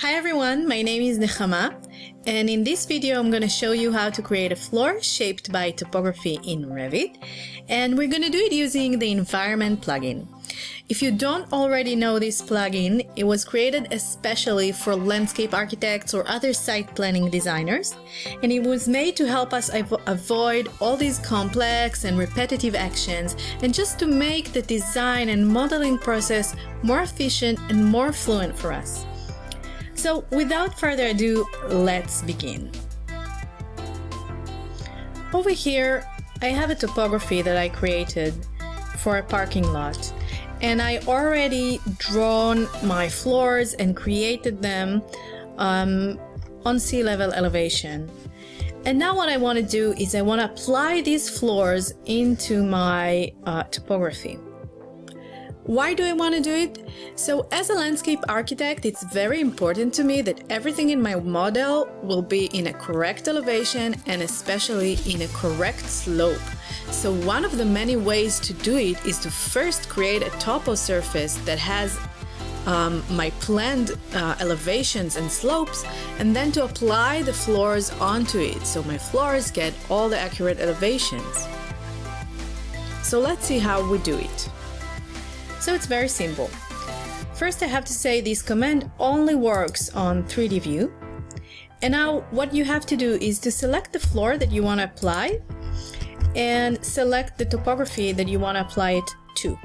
Hi everyone, my name is Nechama, and in this video I'm going to show you how to create a floor shaped by topography in Revit, and we're going to do it using the environment plugin. If you don't already know this plugin, it was created especially for landscape architects or other site planning designers, and it was made to help us avoid all these complex and repetitive actions and just to make the design and modeling process more efficient and more fluent for us. So without further ado, let's begin. Over here, I have a topography that I created for a parking lot, and I already drawn my floors and created them on sea level elevation. And now what I want to do is I want to apply these floors into my topography. Why do I want to do it? So as a landscape architect, it's very important to me that everything in my model will be in a correct elevation and especially in a correct slope. So one of the many ways to do it is to first create a topo surface that has my planned elevations and slopes, and then to apply the floors onto it so my floors get all the accurate elevations. So let's see how we do it. So it's very simple. First, I have to say this command only works on 3D view. And now what you have to do is to select the floor that you want to apply and select the topography that you want to apply it to.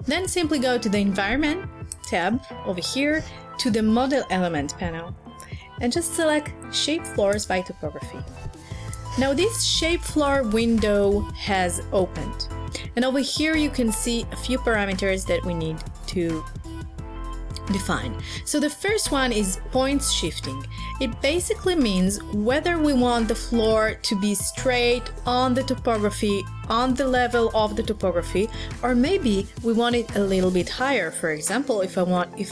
Then simply go to the Environment tab over here to the Model Element panel and just select Shape Floors by Topography. Now this Shape Floor window has opened. And over here you can see a few parameters that we need to define. So the first one is points shifting. It basically means whether we want the floor to be straight on the topography, on the level of the topography, or maybe we want it a little bit higher. For example, if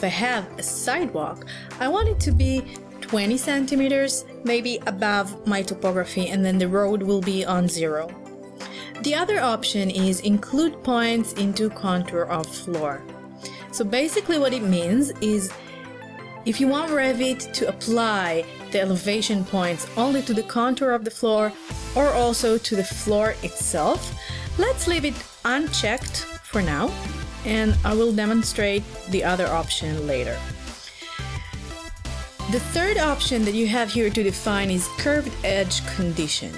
I have a sidewalk, I want it to be 20 centimeters maybe above my topography, and then the road will be on zero. The other option is include points into contour of floor. So basically what it means is if you want Revit to apply the elevation points only to the contour of the floor or also to the floor itself, let's leave it unchecked for now, and I will demonstrate the other option later. The third option that you have here to define is curved edge condition.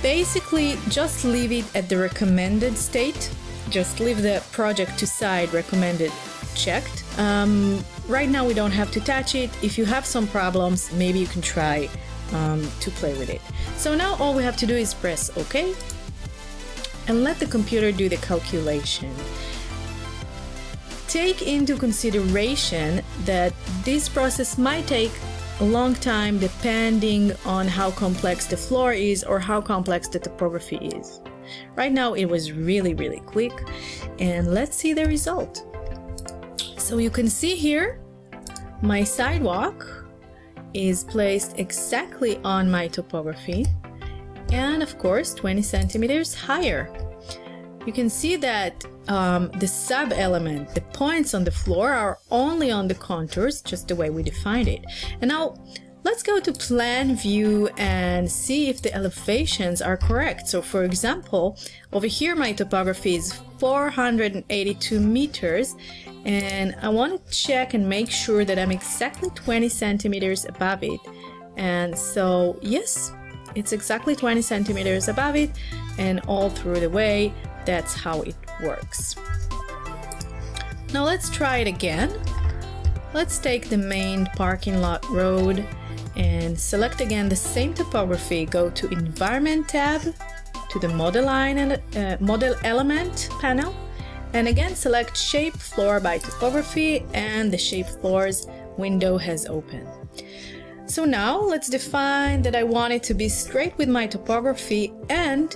Basically, just leave it at the recommended state. Just leave the project to side recommended checked. Right now we don't have to touch it. If you have some problems, maybe you can try to play with it. So now all we have to do is press OK and let the computer do the calculation. Take into consideration that this process might take a long time depending on how complex the floor is or how complex the topography is. Right now it was really quick, and let's see the result. So you can see here my sidewalk is placed exactly on my topography and of course 20 centimeters higher. You can see that the sub-element, the points on the floor, are only on the contours, just the way we defined it. And now let's go to plan view and see if the elevations are correct. So for example, over here my topography is 482 meters, and I want to check and make sure that I'm exactly 20 centimeters above it. And so yes, it's exactly 20 centimeters above it, and all through the way that's how it works. Now let's try it again. Let's take the main parking lot road and select again the same topography. Go to Environment tab, to the Model Element panel, and again select Shape Floor by Topography, and the Shape Floors window has opened. So now let's define that I want it to be straight with my topography, and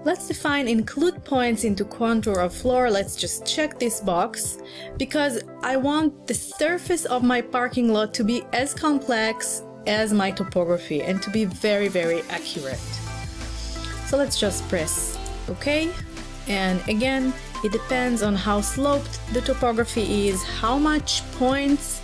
let's define include points into contour of floor. Let's just check this box because I want the surface of my parking lot to be as complex as my topography and to be very accurate. So let's just press OK, and again it depends on how sloped the topography is, how much points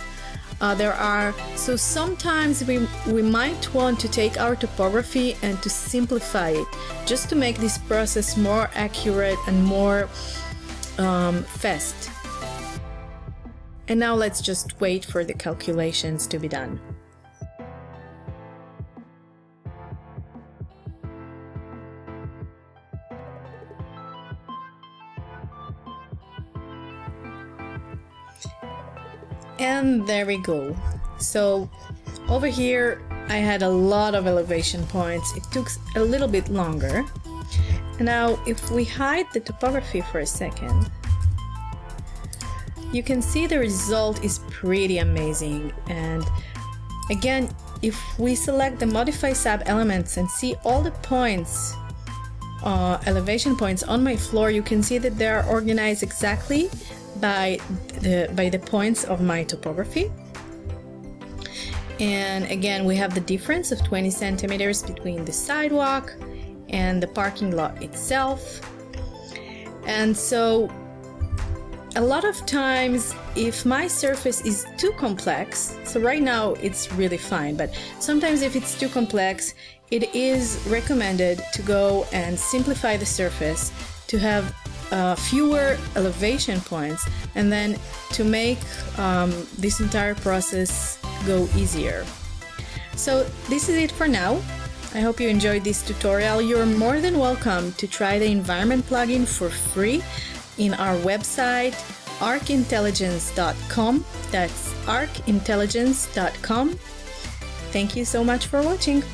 So sometimes we might want to take our topography and to simplify it, just to make this process more accurate and more fast. And now let's just wait for the calculations to be done. And there we go. So over here I had a lot of elevation points. It took a little bit longer. Now if we hide the topography for a second, you can see the result is pretty amazing. And again, if we select the modify sub elements and see all the points, elevation points on my floor, you can see that they are organized exactly by the points of my topography. And again, we have the difference of 20 centimeters between the sidewalk and the parking lot itself. And so a lot of times, if my surface is too complex, so right now it's really fine, but sometimes if it's too complex, it is recommended to go and simplify the surface to have fewer elevation points, and then to make this entire process go easier. So this is it for now. I hope you enjoyed this tutorial. You're more than welcome to try the environment plugin for free in our website arcintelligence.com. That's arcintelligence.com. Thank you so much for watching.